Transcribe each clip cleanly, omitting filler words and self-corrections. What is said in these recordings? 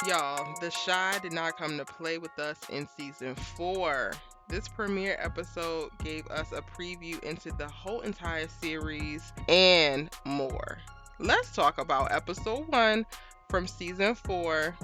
Y'all, the Shy did not come to play with us in season 4. This premiere episode gave us a preview into the whole entire series and more. Let's talk about episode 1 from season 4,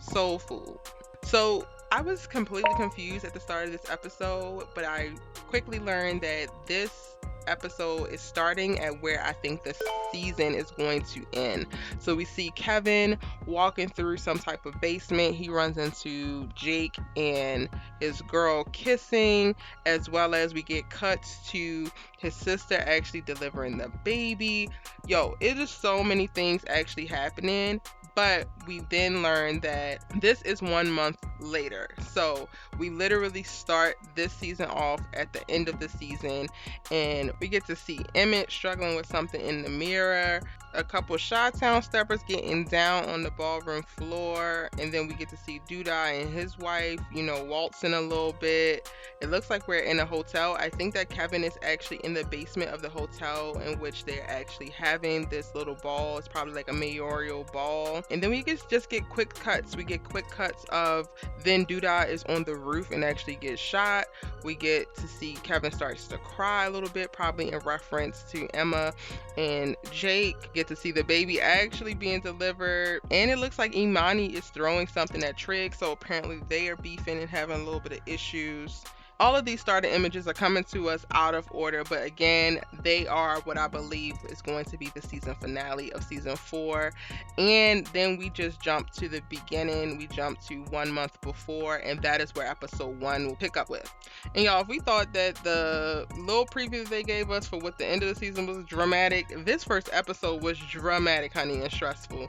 Soul Food. So, I was completely confused at the start of this episode, but I quickly learned that this episode is starting at where I think the season is going to end. So we see Kevin walking through some type of basement. He runs into Jake and his girl kissing, as well as we get cuts to his sister actually delivering the baby. Yo, it is so many things actually happening. But we then learn that this is 1 month later. So we literally start this season off at the end of the season, and we get to see Emmett struggling with something in the mirror, a couple Chi-Town steppers getting down on the ballroom floor, and then we get to see Douda and his wife, waltzing a little bit. It looks like we're in a hotel. I think that Kevin is actually in the basement of the hotel in which they're actually having this little ball. It's probably like a mayoral ball. And then we just get quick cuts. We get quick cuts of then Douda is on the roof and actually gets shot. We get to see Kevin starts to cry a little bit, probably in reference to Emma and Jake. Get to see the baby actually being delivered. And it looks like Imani is throwing something at Trig. So apparently they are beefing and having a little bit of issues. All of these starter images are coming to us out of order, but again, they are what I believe is going to be the season finale of season 4. And then we just jump to the beginning. We jump to 1 month before, and that is where episode 1 will pick up with. And y'all, if we thought that the little preview they gave us for what the end of the season was dramatic, this first episode was dramatic, honey, and stressful.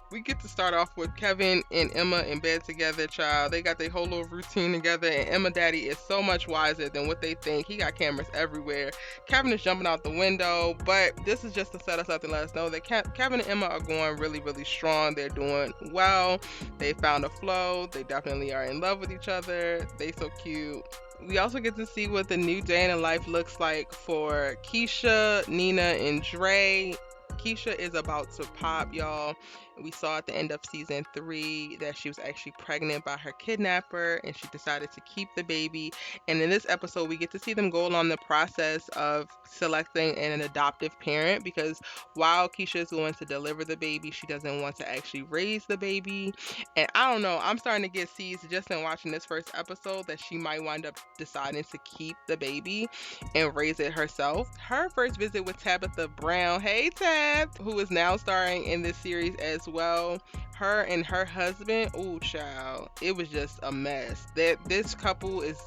We get to start off with Kevin and Emma in bed together, child. They got their whole little routine together, and Emma daddy is so much wiser than what they think. He got cameras everywhere. Kevin is jumping out the window, but this is just to set us up and let us know that Kevin and Emma are going really, really strong. They're doing well. They found a flow. They definitely are in love with each other. They so cute. We also get to see what the new day in the life looks like for Kiesha, Nina, and Dre. Kiesha is about to pop, y'all. We saw at the end of season 3 that she was actually pregnant by her kidnapper, and she decided to keep the baby. And in this episode, we get to see them go along the process of selecting an adoptive parent, because while Kiesha is going to deliver the baby, she doesn't want to actually raise the baby. And I don't know, I'm starting to get seeds just in watching this first episode that she might wind up deciding to keep the baby and raise it herself. Her first visit with Tabitha Brown, hey Tab, who is now starring in this series as well. Her and her husband, ooh child, it was just a mess. That this couple is,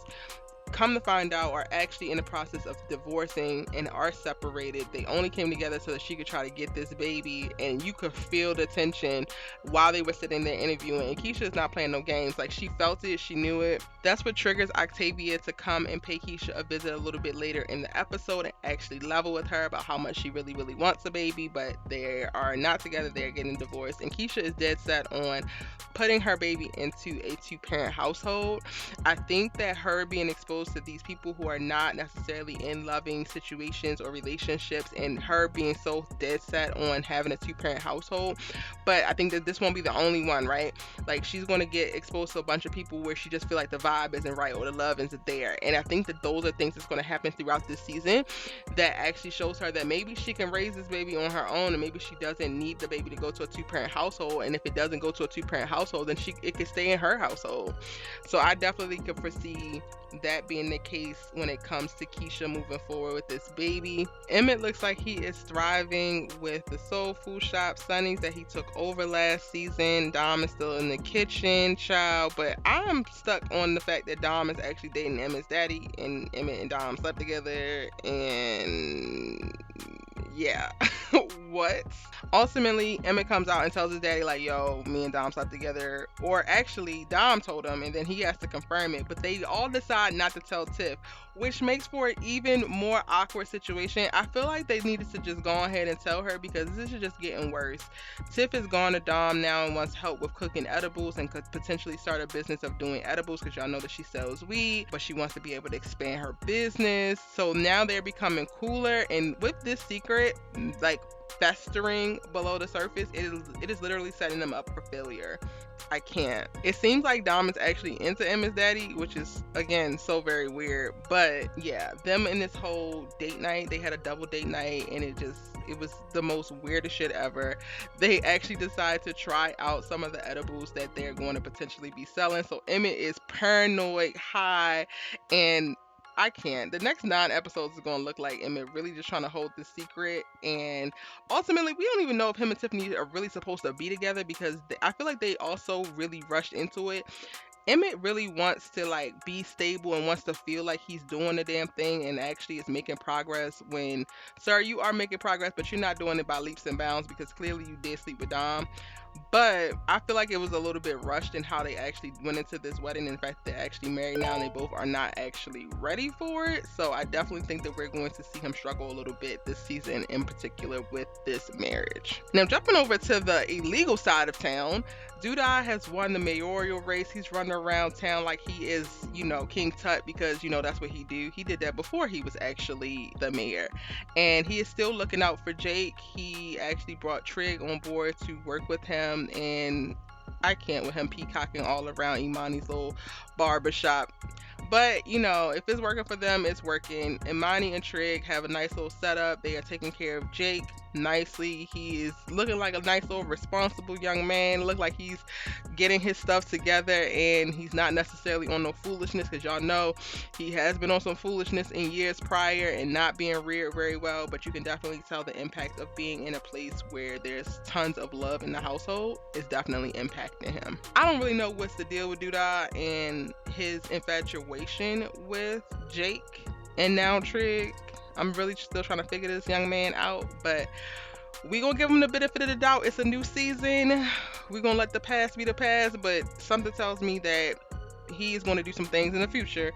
come to find out, are actually in the process of divorcing and are separated. They only came together so that she could try to get this baby, and you could feel the tension while they were sitting there interviewing. And Kiesha is not playing no games. Like, she felt it, she knew it. That's what triggers Octavia to come and pay Kiesha a visit a little bit later in the episode and actually level with her about how much she really, really wants a baby, but they are not together. They're getting divorced, and Kiesha is dead set on putting her baby into a 2-parent household. I think that her being exposed to these people who are not necessarily in loving situations or relationships, and her being so dead set on having a 2-parent household, but I think that this won't be the only one, right? Like, she's going to get exposed to a bunch of people where she just feel like the vibe isn't right or the love isn't there. And I think that those are things that's going to happen throughout this season that actually shows her that maybe she can raise this baby on her own, and maybe she doesn't need the baby to go to a 2-parent household. And if it doesn't go to a 2-parent household, then it could stay in her household. So I definitely could foresee that being the case when it comes to Kiesha moving forward with this baby. Emmett looks like he is thriving with the soul food shop Sonny's that he took over last season. Dom is still in the kitchen, child, but I'm stuck on the fact that Dom is actually dating Emmett's daddy, and Emmett and Dom slept together, and yeah. What? Ultimately, Emmett comes out and tells his daddy, like, yo, me and Dom slept together. Or actually, Dom told him, and then he has to confirm it. But they all decide not to tell Tiff, which makes for an even more awkward situation. I feel like they needed to just go ahead and tell her, because this is just getting worse. Tiff is gone to Dom now and wants help with cooking edibles and could potentially start a business of doing edibles, because y'all know that she sells weed, but she wants to be able to expand her business. So now they're becoming cooler, and with this secret, secret, like festering below the surface, it is literally setting them up for failure. I can't. It seems like Dom is actually into Emma's daddy, which is again so very weird. But yeah, them in this whole date night, they had a double date night, and it was the most weirdest shit ever. They actually decide to try out some of the edibles that they're going to potentially be selling. So Emmett is paranoid, high, and I can't. The next 9 episodes is going to look like Emmett really just trying to hold this secret. And ultimately, we don't even know if him and Tiffany are really supposed to be together, because I feel like they also really rushed into it. Emmett really wants to like be stable and wants to feel like he's doing the damn thing and actually is making progress, when, sir, you are making progress, but you're not doing it by leaps and bounds, because clearly you did sleep with Dom. But I feel like it was a little bit rushed in how they actually went into this wedding. In fact, they're actually married now and they both are not actually ready for it. So I definitely think that we're going to see him struggle a little bit this season, in particular with this marriage. Now, jumping over to the illegal side of town, Douda has won the mayoral race. He's running around town like he is, King Tut, because, that's what he do. He did that before he was actually the mayor. And he is still looking out for Jake. He actually brought Trig on board to work with him, and I can't with him peacocking all around Imani's little barbershop. But, if it's working for them, it's working. Imani and Trig have a nice little setup. They are taking care of Jake nicely. He is looking like a nice little responsible young man. Look like he's getting his stuff together, and he's not necessarily on no foolishness, because y'all know he has been on some foolishness in years prior and not being reared very well. But you can definitely tell the impact of being in a place where there's tons of love in the household is definitely impacting him. I don't really know what's the deal with Douda and his infatuation with Jake and now Trig. I'm really still trying to figure this young man out, but we gonna give him the benefit of the doubt. It's a new season. We're gonna let the past be the past, but something tells me that he is going to do some things in the future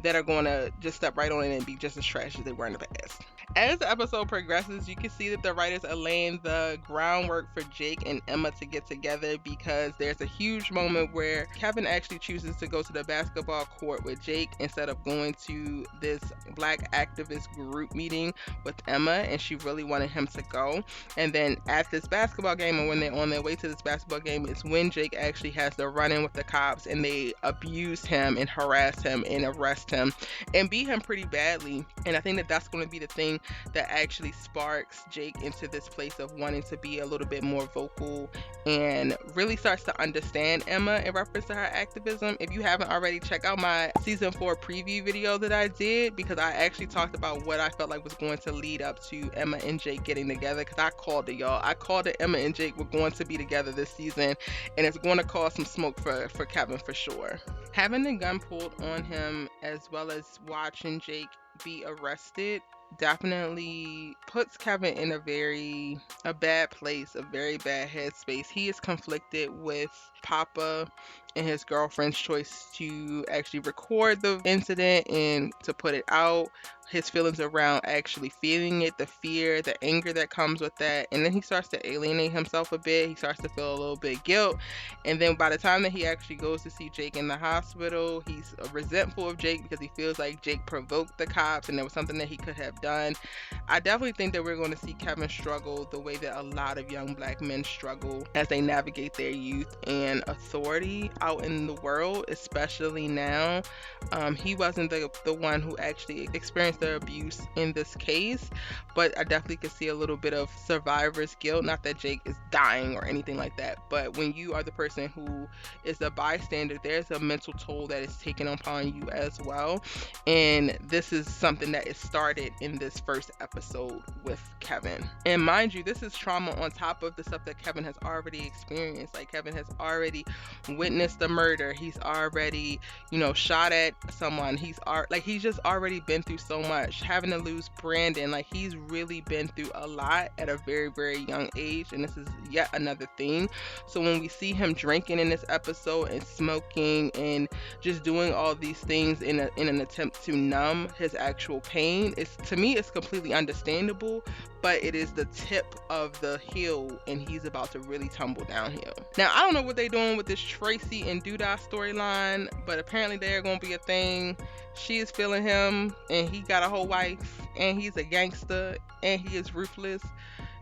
that are going to just step right on in and be just as trash as they were in the past. As the episode progresses, you can see that the writers are laying the groundwork for Jake and Emma to get together, because there's a huge moment where Kevin actually chooses to go to the basketball court with Jake instead of going to this black activist group meeting with Emma, and she really wanted him to go. And then at this basketball game, and when they're on their way to this basketball game, it's when Jake actually has to run in with the cops, and they abuse him and harass him and arrest him and beat him pretty badly. And I think that that's going to be the thing that actually sparks Jake into this place of wanting to be a little bit more vocal and really starts to understand Emma in reference to her activism. If you haven't already, check out my season 4 preview video that I did, because I actually talked about what I felt like was going to lead up to Emma and Jake getting together, because I called it, y'all. I called it. Emma and Jake were going to be together this season, and it's going to cause some smoke for Kevin for sure. Having the gun pulled on him, as well as watching Jake be arrested, definitely puts Kevin in a bad place, a very bad headspace. He is conflicted with Papa and his girlfriend's choice to actually record the incident and to put it out. His feelings around actually feeling it, the fear, the anger that comes with that. And then he starts to alienate himself a bit. He starts to feel a little bit guilt. And then by the time that he actually goes to see Jake in the hospital, he's resentful of Jake because he feels like Jake provoked the cops and there was something that he could have done. I definitely think that we're going to see Kevin struggle the way that a lot of young black men struggle as they navigate their youth and authority out in the world, especially now. He wasn't the one who actually experienced the abuse in this case, but I definitely could see a little bit of survivor's guilt. Not that Jake is dying or anything like that, but when you are the person who is a bystander, there's a mental toll that is taken upon you as well. And this is something that is started in this first episode with Kevin. And mind you, this is trauma on top of the stuff that Kevin has already experienced. Like, Kevin has already witnessed the murder. He's already, shot at someone. He's just already been through so much. Having to lose Brandon, like, he's really been through a lot at a very, very young age, and this is yet another thing. So when we see him drinking in this episode and smoking and just doing all these things in an attempt to numb his actual pain, to me it's completely understandable, but it is the tip of the hill and he's about to really tumble downhill. Now, I don't know what they're doing with this Tracy and Douda storyline, but apparently they're going to be a thing. She is feeling him and he got a whole wife and he's a gangster and he is ruthless.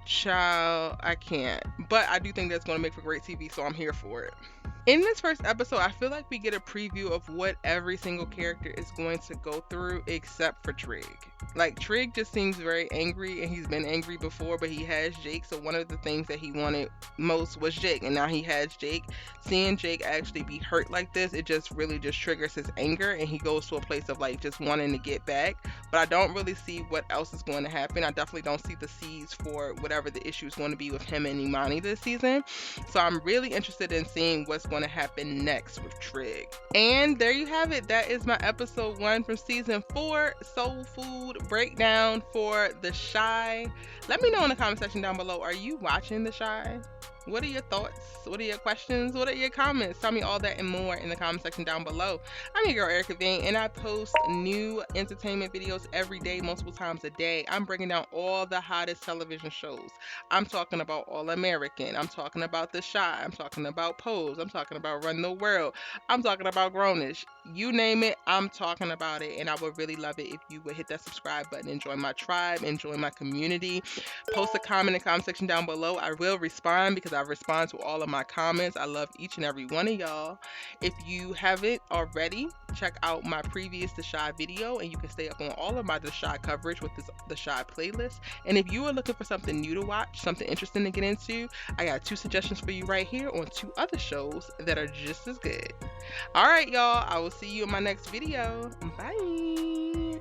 Child, I can't. But I do think that's going to make for great TV, so I'm here for it. In this first episode, I feel like we get a preview of what every single character is going to go through except for Trig. Like, Trig just seems very angry, and he's been angry before, but he has Jake, so one of the things that he wanted most was Jake, and now he has Jake. Seeing Jake actually be hurt like this, it just really just triggers his anger, and he goes to a place of like just wanting to get back. But I don't really see what else is going to happen. I definitely don't see the seeds for whatever the issue is going to be with him and Imani this season. So I'm really interested in seeing what's going to happen next with Trig. And there you have it. That is my episode 1 from season 4 soul food breakdown for The Chi. Let me know in the comment section down below, are you watching The Chi? What are your thoughts? What are your questions? What are your comments? Tell me all that and more in the comment section down below. I'm your girl Erica Vane, and I post new entertainment videos every day, multiple times a day. I'm breaking down all the hottest television shows. I'm talking about All American. I'm talking about The Chi. I'm talking about Pose. I'm talking about Run the World. I'm talking about Grownish. You name it, I'm talking about it, and I would really love it if you would hit that subscribe button and join my tribe and join my community. Post a comment in the comment section down below. I will respond because I respond to all of my comments. I love each and every one of y'all. If you haven't already, check out my previous The Chi video, and you can stay up on all of my The Chi coverage with The Chi playlist. And if you are looking for something new to watch, something interesting to get into, I got 2 suggestions for you right here on 2 other shows that are just as good. All right, y'all. I will see you in my next video. Bye.